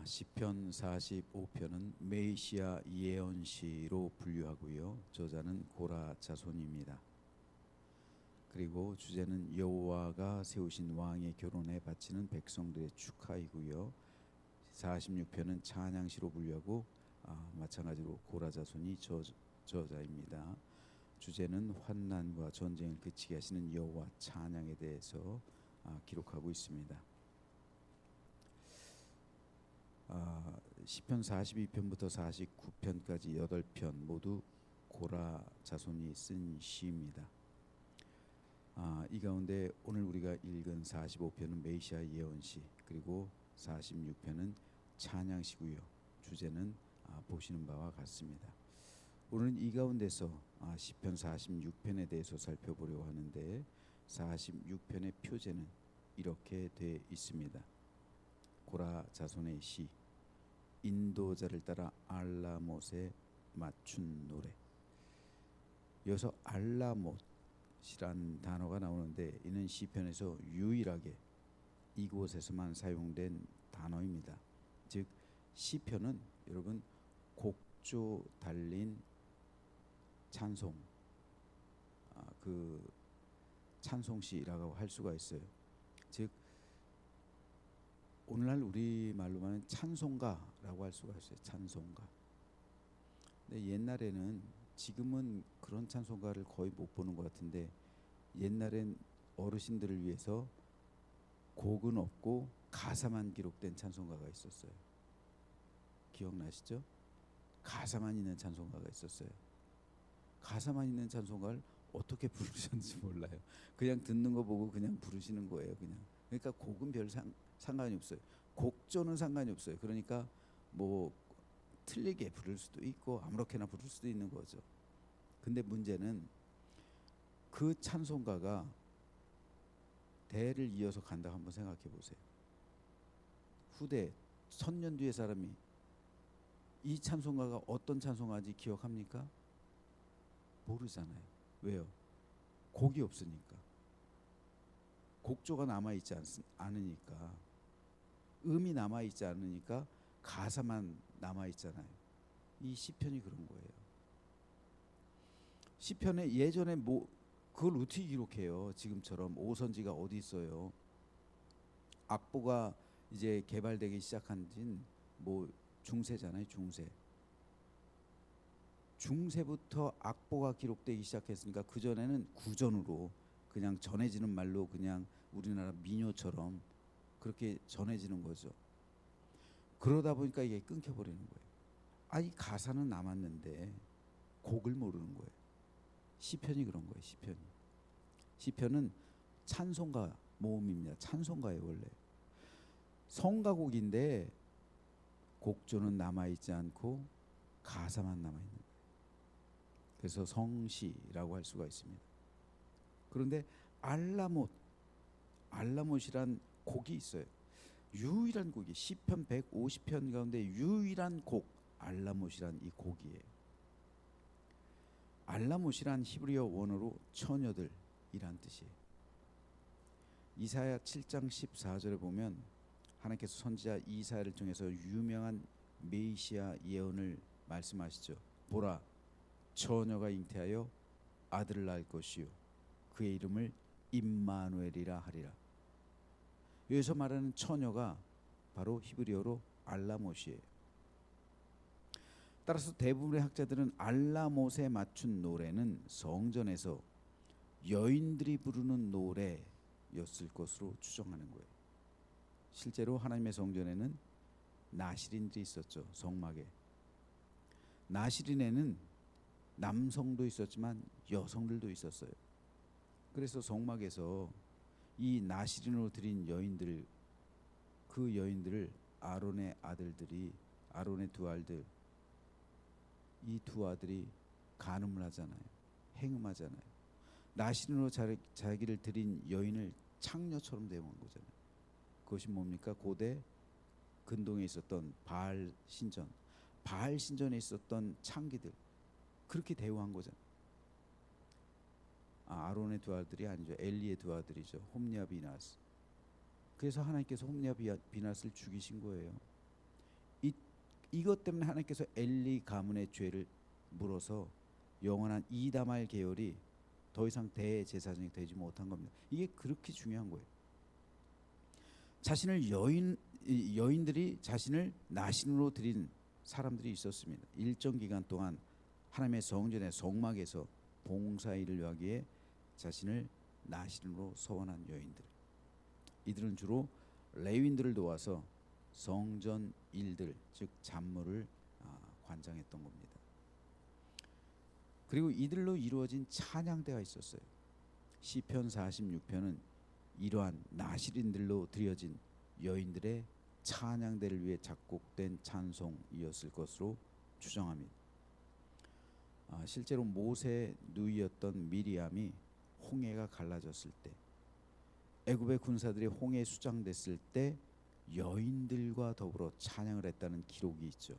시편 45편은 메시아 예언시로 분류하고요. 저자는 고라 자손입니다. 그리고 주제는 여호와가 세우신 왕의 결혼에 바치는 백성들의 축하이고요. 46편은 찬양시로 분류하고 마찬가지로 고라 자손이 저자입니다. 주제는 환난과 전쟁을 그치게 하시는 여호와 찬양에 대해서 기록하고 있습니다. 시편 42편부터 49편까지 8편 모두 고라 자손이 쓴 시입니다. 이 가운데 오늘 우리가 읽은 45편은 메시아 예언시, 그리고 46편은 찬양시고요. 주제는 보시는 바와 같습니다. 오늘은 이 가운데서 시편 46편에 대해서 살펴보려고 하는데, 46편의 표제는 이렇게 되어 있습니다. 고라 자손의 시, 인도자를 따라 알라못에 맞춘 노래. 여기서 알라못이란 단어가 나오는데, 이는 시편에서 유일하게 이곳에서만 사용된 단어입니다. 즉 시편은 여러분 곡조 달린 찬송, 그 찬송시라고 할 수가 있어요. 즉 오늘날 우리말로 말하는 찬송가라고 할 수가 있어요. 찬송가. 근데 옛날에는, 지금은 그런 찬송가를 거의 못 보는 것 같은데, 옛날엔 어르신들을 위해서 곡은 없고 가사만 기록된 찬송가가 있었어요. 기억나시죠? 가사만 있는 찬송가가 있었어요. 가사만 있는 찬송가를 어떻게 부르셨는지 몰라요. 그냥 듣는 거 보고 그냥 부르시는 거예요. 그러니까 곡은 별 상관이 없어요. 곡조는 상관이 없어요. 그러니까 뭐 틀리게 부를 수도 있고 아무렇게나 부를 수도 있는 거죠. 근데 문제는 그 찬송가가 대를 이어서 간다 한번 생각해 보세요. 후대 천년 뒤의 사람이 이 찬송가가 어떤 찬송가인지 기억합니까? 모르잖아요. 왜요? 곡이 없으니까. 곡조가 남아있지 않으니까, 음이 남아있지 않으니까 가사만 남아있잖아요. 이 시편이 그런 거예요. 시편에 예전에 그걸 어떻게 기록해요? 지금처럼 오선지가 어디 있어요? 악보가 이제 개발되기 시작한 지는 중세잖아요. 중세부터 악보가 기록되기 시작했으니까 그전에는 구전으로 그냥 전해지는 말로, 그냥 우리나라 민요처럼 그렇게 전해지는 거죠. 그러다 보니까 이게 끊겨버리는 거예요. 이 가사는 남았는데 곡을 모르는 거예요. 시편이 그런 거예요. 시편은 찬송가 모음입니다. 찬송가예요. 원래 성가곡인데 곡조는 남아있지 않고 가사만 남아있는 거예요. 그래서 성시라고 할 수가 있습니다. 그런데 알라못이란 곡이 있어요. 유일한 곡이 시편 150편 가운데 유일한 곡, 알라못이란 이 곡이에요. 알라못이란 히브리어 원어로 처녀들이란 뜻이에요. 이사야 7장 14절에 보면 하나님께서 선지자 이사야를 통해서 유명한 메시아 예언을 말씀하시죠. 보라, 처녀가 잉태하여 아들을 낳을 것이요 그의 이름을 임마누엘이라 하리라. 여기서 말하는 처녀가 바로 히브리어로 알라못이에요. 따라서 대부분의 학자들은 알라못에 맞춘 노래는 성전에서 여인들이 부르는 노래였을 것으로 추정하는 거예요. 실제로 하나님의 성전에는 나시린들이 있었죠. 성막에. 나시린에는 남성도 있었지만 여성들도 있었어요. 그래서 성막에서 이 나시린으로 드린 여인들, 그 여인들을 아론의 두 아들, 이 두 아들이 간음을 하잖아요. 행음하잖아요. 나시린으로 자기를 드린 여인을 창녀처럼 대우한 거잖아요. 그것이 뭡니까? 고대 근동에 있었던 바알 신전에 있었던 창기들, 그렇게 대우한 거잖아요. 아론의 두 아들이 아니죠. 엘리의 두 아들이죠. 홈리와 비나스. 그래서 하나님께서 홈리와 비나스를 죽이신 거예요. 이것 때문에 하나님께서 엘리 가문의 죄를 물어서 영원한 이다말 계열이 더 이상 대제사장이 되지 못한 겁니다. 이게 그렇게 중요한 거예요. 자신을 여인들이 자신을 나신으로 드린 사람들이 있었습니다. 일정 기간 동안 하나님의 성전의 성막에서 봉사 일을 하기에 자신을 나신으로 서원한 여인들. 이들은 주로 레위인들을 도와서 성전 일들, 즉 잡무를 관장했던 겁니다. 그리고 이들로 이루어진 찬양대가 있었어요. 시편 46편은 이러한 나실인들로 드려진 여인들의 찬양대를 위해 작곡된 찬송이었을 것으로 추정합니다. 실제로 모세의 누이였던 미리암이 홍해가 갈라졌을 때, 애굽의 군사들이 홍해에 수장됐을 때 여인들과 더불어 찬양을 했다는 기록이 있죠.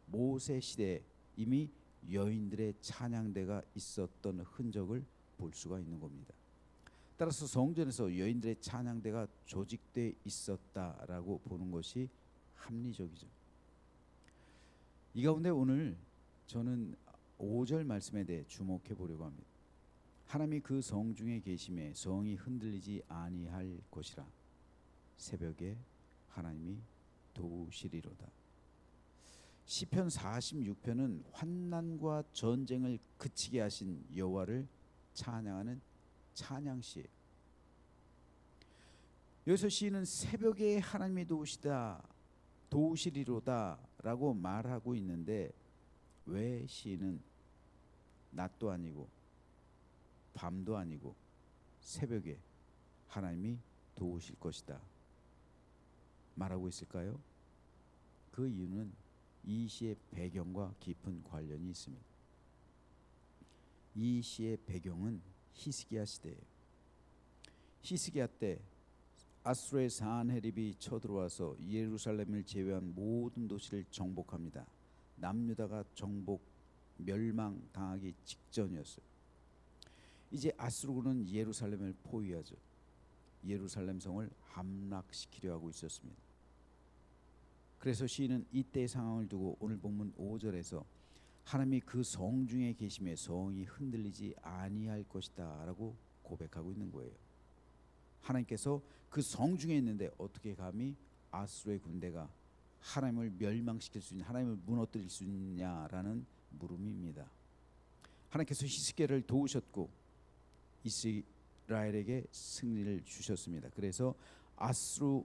모세 시대에 이미 여인들의 찬양대가 있었던 흔적을 볼 수가 있는 겁니다. 따라서 성전에서 여인들의 찬양대가 조직돼 있었다라고 보는 것이 합리적이죠. 이 가운데 오늘 저는 5절 말씀에 대해 주목해 보려고 합니다. 하나님이 그 성 중에 계심에 성이 흔들리지 아니할 것이라 새벽에 하나님이 도우시리로다. 시편 46편은 환난과 전쟁을 그치게 하신 여호와를 찬양하는 찬양시예요. 여기서 시인은 새벽에 하나님이 도우시리로다 라고 말하고 있는데, 왜 시인은 낮도 아니고 밤도 아니고 새벽에 하나님이 도우실 것이다 말하고 있을까요? 그 이유는 이 시의 배경과 깊은 관련이 있습니다. 이 시의 배경은 히스기야 시대예요. 히스기야 때 아수르의 산헤립이 쳐들어와서 예루살렘을 제외한 모든 도시를 정복합니다. 남유다가 정복 멸망당하기 직전이었어요. 이제 아수르군은 예루살렘을 포위하죠. 예루살렘 성을 함락시키려 하고 있었습니다. 그래서 시인은 이때의 상황을 두고 오늘 본문 5절에서 하나님이 그 성 중에 계심에 성이 흔들리지 아니할 것이다 라고 고백하고 있는 거예요. 하나님께서 그 성 중에 있는데 어떻게 감히 아수르의 군대가 하나님을 멸망시킬 수 있냐, 하나님을 무너뜨릴 수 있냐라는 물음입니다. 하나님께서 히스기야를 도우셨고 이스라엘에게 승리를 주셨습니다. 그래서 아수르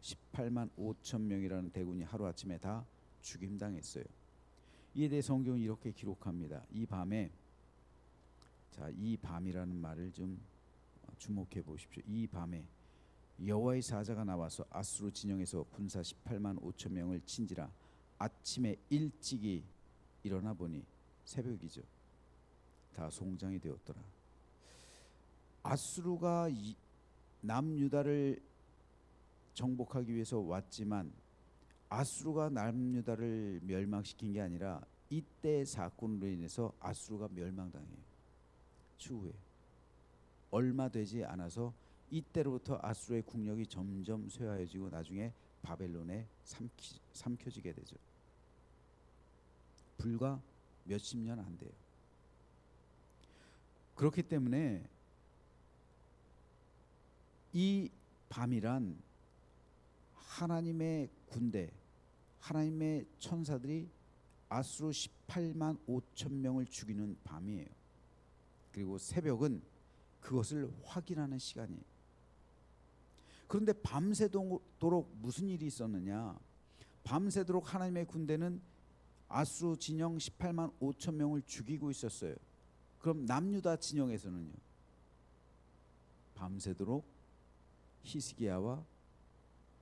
18만 5천 명이라는 대군이 하루아침에 다 죽임당했어요. 이에 대해 성경은 이렇게 기록합니다. 이 밤에, 이 밤이라는 말을 좀 주목해 보십시오. 이 밤에 여호와의 사자가 나와서 아수르 진영에서 군사 18만 5천 명을 친지라 아침에 일찍이 일어나 보니, 새벽이죠, 다 송장이 되었더라. 아수르가 남유다를 정복하기 위해서 왔지만 아수르가 남유다를 멸망시킨 게 아니라 이때 사건으로 인해서 아수르가 멸망당해요. 추후에 얼마 되지 않아서 이때로부터 아수르의 국력이 점점 쇠하여지고 나중에 바벨론에 삼켜지게 되죠. 불과 몇십 년 안 돼요. 그렇기 때문에 이 밤이란 하나님의 군대, 하나님의 천사들이 아수르 18만 5천 명을 죽이는 밤이에요. 그리고 새벽은 그것을 확인하는 시간이에요. 그런데 밤새도록 무슨 일이 있었느냐? 밤새도록 하나님의 군대는 아수르 진영 18만 5천 명을 죽이고 있었어요. 그럼 남유다 진영에서는요? 밤새도록 히스기야와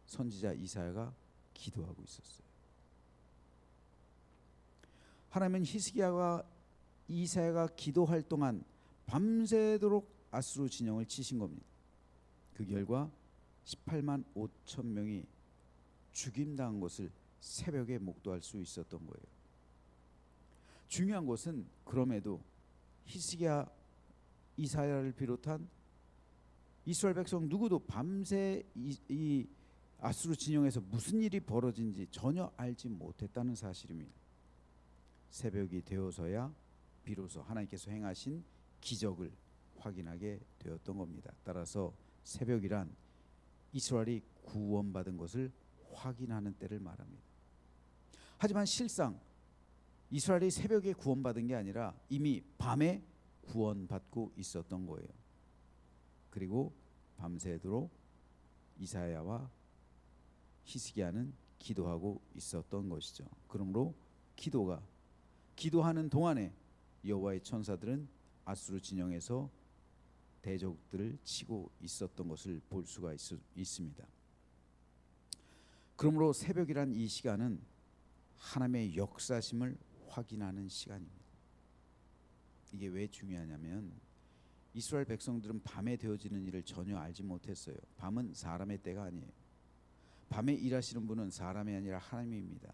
선지자 이사야가 기도하고 있었어요. 하나님은 히스기야와 이사야가 기도할 동안 밤새도록 아수르 진영을 치신 겁니다. 그 결과 18만 5천 명이 죽임당한 것을 새벽에 목도할 수 있었던 거예요. 중요한 것은 그럼에도 히스기야, 이사야를 비롯한 이스라엘 백성 누구도 밤새 이 아수르 진영에서 무슨 일이 벌어진지 전혀 알지 못했다는 사실입니다. 새벽이 되어서야 비로소 하나님께서 행하신 기적을 확인하게 되었던 겁니다. 따라서 새벽이란 이스라엘이 구원받은 것을 확인하는 때를 말합니다. 하지만 실상 이스라엘이 새벽에 구원받은 게 아니라 이미 밤에 구원받고 있었던 거예요. 그리고 밤새도록 이사야와 히스기야는 기도하고 있었던 것이죠. 그러므로 기도하는 동안에 여호와의 천사들은 아수르 진영에서 대적들을 치고 있었던 것을 볼 수가 있습니다. 그러므로 새벽이란 이 시간은 하나님의 역사심을 확인하는 시간입니다. 이게 왜 중요하냐면 이스라엘 백성들은 밤에 되어지는 일을 전혀 알지 못했어요. 밤은 사람의 때가 아니에요. 밤에 일하시는 분은 사람이 아니라 하나님입니다.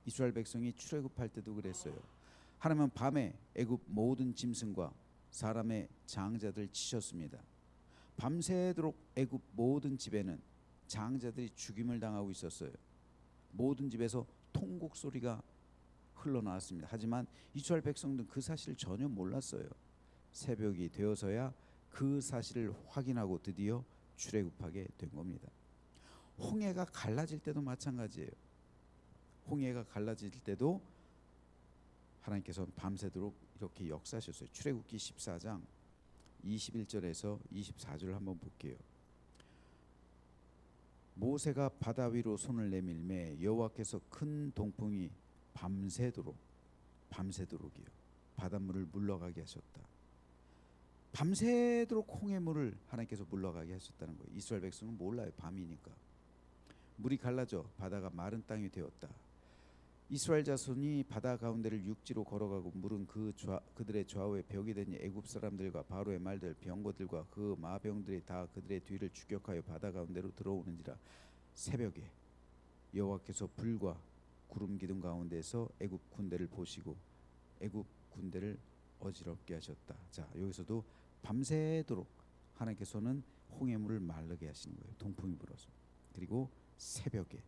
이스라엘 백성이 출애굽할 때도 그랬어요. 하나님은 밤에 애굽 모든 짐승과 사람의 장자들 치셨습니다. 밤새도록 애굽 모든 집에는 장자들이 죽임을 당하고 있었어요. 모든 집에서 통곡 소리가 흘러나왔습니다. 하지만 이스라엘 백성들은 그 사실을 전혀 몰랐어요. 새벽이 되어서야 그 사실을 확인하고 드디어 출애굽하게 된 겁니다. 홍해가 갈라질 때도 마찬가지예요. 홍해가 갈라질 때도 하나님께서는 밤새도록 이렇게 역사하셨어요. 출애굽기 14장 21절에서 24절을 한번 볼게요. 모세가 바다 위로 손을 내밀매 여호와께서 큰 동풍이 밤새도록이요 바닷물을 물러가게 하셨다. 밤새도록 홍해물을 하나님께서 물러가게 하셨다는 거예요. 이스라엘 백성은 몰라요. 밤이니까. 물이 갈라져 바다가 마른 땅이 되었다. 이스라엘 자손이 바다 가운데를 육지로 걸어가고 물은 그들의 좌우에 벽이 되니 애굽 사람들과 바로의 말들 병거들과 그 마병들이 다 그들의 뒤를 추격하여 바다 가운데로 들어오는지라. 새벽에 여호와께서 불과 구름 기둥 가운데서 애굽 군대를 보시고 애굽 군대를 어지럽게 하셨다. 자, 여기서도 밤새도록 하나님께서는 홍해물을 마르게 하시는 거예요. 동풍이 불어서. 그리고 새벽에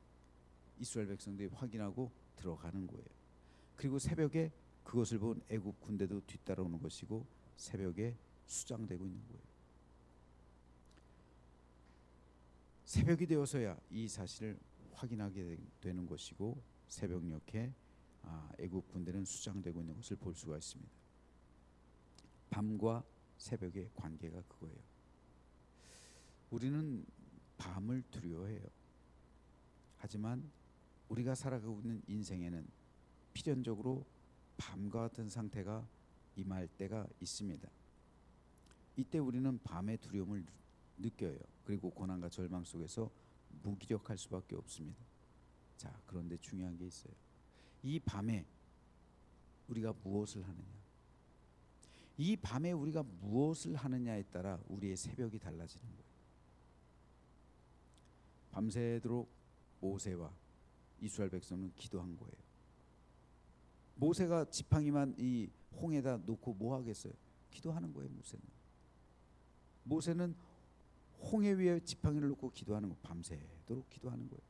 이스라엘 백성들이 확인하고 들어가는 거예요. 그리고 새벽에 그것을 본 애굽 군대도 뒤따라오는 것이고 새벽에 수장되고 있는 거예요. 새벽이 되어서야 이 사실을 확인하게 되는 것이고 새벽녘에 애굽 군대는 수장되고 있는 것을 볼 수가 있습니다. 밤과 새벽의 관계가 그거예요. 우리는 밤을 두려워해요. 하지만 우리가 살아가고 있는 인생에는 필연적으로 밤과 같은 상태가 임할 때가 있습니다. 이때 우리는 밤의 두려움을 느껴요. 그리고 고난과 절망 속에서 무기력할 수밖에 없습니다. 자, 그런데 중요한 게 있어요. 이 밤에 우리가 무엇을 하느냐, 이 밤에 우리가 무엇을 하느냐에 따라 우리의 새벽이 달라지는 거예요. 밤새도록 모세와 이스라엘 백성은 기도한 거예요. 모세가 지팡이만 이 홍에다 놓고 뭐 하겠어요? 기도하는 거예요. 모세는 홍해 위에 지팡이를 놓고 기도하는 거, 밤새도록 기도하는 거예요.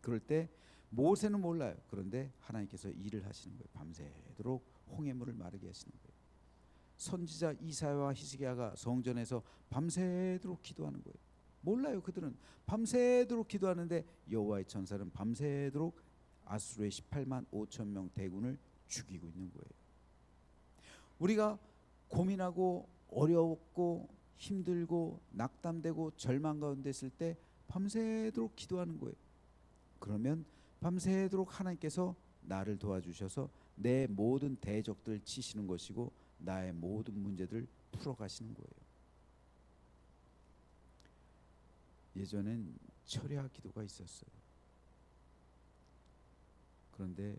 그럴 때 모세는 몰라요. 그런데 하나님께서 일을 하시는 거예요. 밤새도록 홍해물을 마르게 하시는 거예요. 선지자 이사야와 히스기야가 성전에서 밤새도록 기도하는 거예요. 몰라요. 그들은 밤새도록 기도하는데 여호와의 천사는 밤새도록 아수르의 18만 5천 명 대군을 죽이고 있는 거예요. 우리가 고민하고 어렵고 힘들고 낙담되고 절망 가운데 있을 때 밤새도록 기도하는 거예요. 그러면 밤새도록 하나님께서 나를 도와주셔서 내 모든 대적들을 치시는 것이고 나의 모든 문제들을 풀어가시는 거예요. 예전엔 철야 기도가 있었어요. 그런데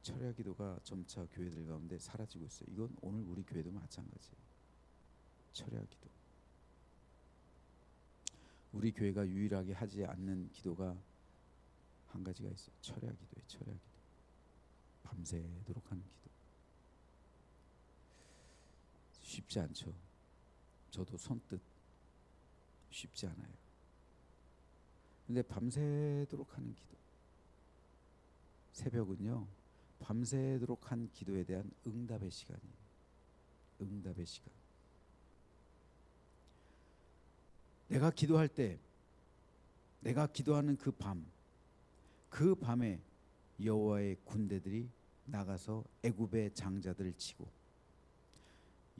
철야 기도가 점차 교회들 가운데 사라지고 있어요. 이건 오늘 우리 교회도 마찬가지예요. 철야 기도. 우리 교회가 유일하게 하지 않는 기도가 한 가지가 있어요. 철야 기도예요. 철야 기도. 밤새도록 하는 기도. 쉽지 않죠. 저도 선뜻 쉽지 않아요. 근데 밤새도록 하는 기도. 새벽은요, 밤새도록 한 기도에 대한 응답의 시간이에요. 응답의 시간. 내가 기도할 때, 내가 기도하는 그 밤에 여호와의 군대들이 나가서 애굽의 장자들을 치고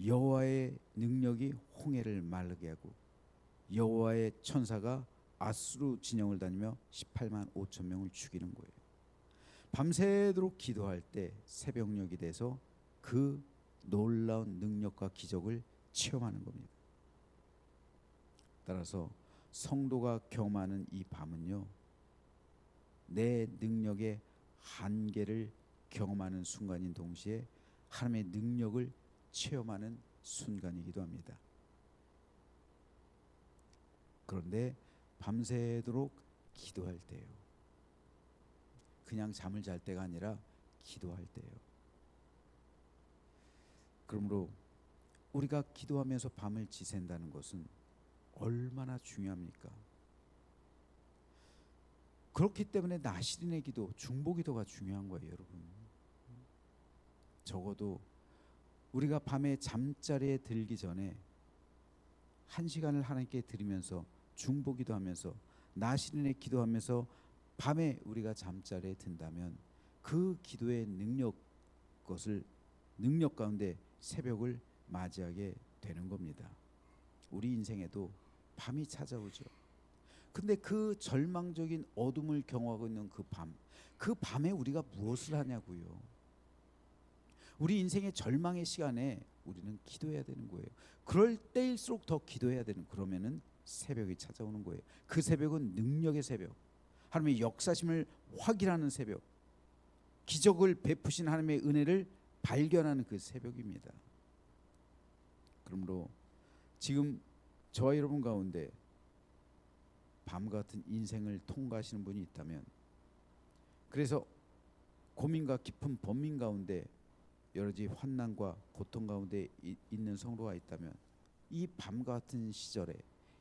여호와의 능력이 홍해를 마르게 하고 여호와의 천사가 아수르 진영을 다니며 18만 5천 명을 죽이는 거예요. 밤새도록 기도할 때 새벽녘이 돼서 그 놀라운 능력과 기적을 체험하는 겁니다. 따라서 성도가 경험하는 이 밤은요, 내 능력의 한계를 경험하는 순간인 동시에 하나님의 능력을 체험하는 순간이기도 합니다. 그런데 밤새도록 기도할 때요, 그냥 잠을 잘 때가 아니라 기도할 때요. 그러므로 우리가 기도하면서 밤을 지샌다는 것은 얼마나 중요합니까? 그렇기 때문에 나실인의 기도, 중보기도가 중요한 거예요, 여러분. 적어도 우리가 밤에 잠자리에 들기 전에 1시간을 하나님께 드리면서 중보기도하면서 나실인의 기도하면서 밤에 우리가 잠자리에 든다면 그 기도의 능력 가운데 새벽을 맞이하게 되는 겁니다. 우리 인생에도 밤이 찾아오죠. 근데 그 절망적인 어둠을 경험하고 있는 그 밤에 우리가 무엇을 하냐고요. 우리 인생의 절망의 시간에 우리는 기도해야 되는 거예요. 그럴 때일수록 더 기도해야 되는, 그러면은 새벽이 찾아오는 거예요. 그 새벽은 능력의 새벽, 하나님의 역사심을 확인하는 새벽, 기적을 베푸신 하나님의 은혜를 발견하는 그 새벽입니다. 그러므로 지금 저와 여러분 가운데 밤 같은 인생을 통과하시는 분이 있다면, 그래서 고민과 깊은 번민 가운데 여러 가지 환난과 고통 가운데 있는 성도가 있다면, 이 밤과 같은 시절에,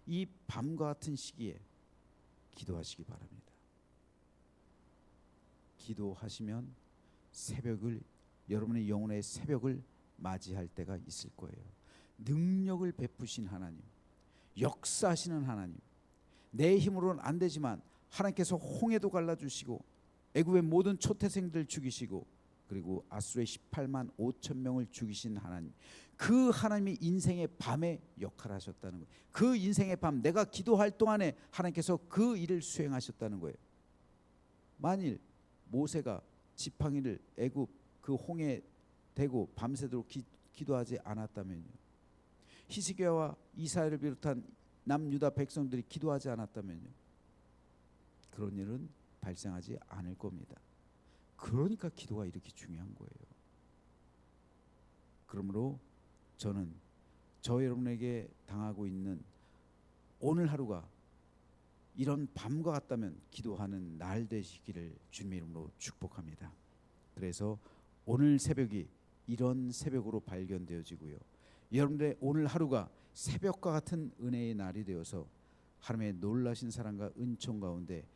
이 밤과 같은 시기에 기도하시기 바랍니다. 기도하시면 여러분의 영혼의 새벽을 맞이할 때가 있을 거예요. 능력을 베푸신 하나님, 역사하시는 하나님, 내 힘으로는 안 되지만 하나님께서 홍해도 갈라주시고 애굽의 모든 초태생들 죽이시고 그리고 아수르의 18만 5천 명을 죽이신 하나님, 그 하나님이 인생의 밤에 역할하셨다는 거예요. 그 인생의 밤, 내가 기도할 동안에 하나님께서 그 일을 수행하셨다는 거예요. 만일 모세가 지팡이를 애굽 그 홍해 대고 밤새도록 기도하지 않았다면요, 히스기야와 이스라엘을 비롯한 남유다 백성들이 기도하지 않았다면요, 그런 일은 발생하지 않을 겁니다. 그러니까 기도가 이렇게 중요한 거예요. 그러므로 저는 여러분에게 당하고 있는 오늘 하루가 이런 밤과 같다면 기도하는 날 되시기를 주님의 이름으로 축복합니다. 그래서 오늘 새벽이 이런 새벽으로 발견되어지고요, 여러분들의 오늘 하루가 새벽과 같은 은혜의 날이 되어서 하나님의 놀라신 사랑과 은총 가운데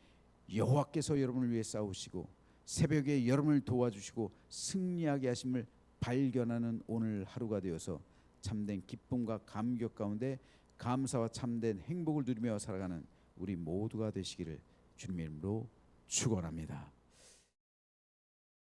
여호와께서 여러분을 위해 싸우시고 새벽에 여러분을 도와주시고 승리하게 하심을 발견하는 오늘 하루가 되어서 참된 기쁨과 감격 가운데 감사와 참된 행복을 누리며 살아가는 우리 모두가 되시기를 주님의 이름으로 축원합니다.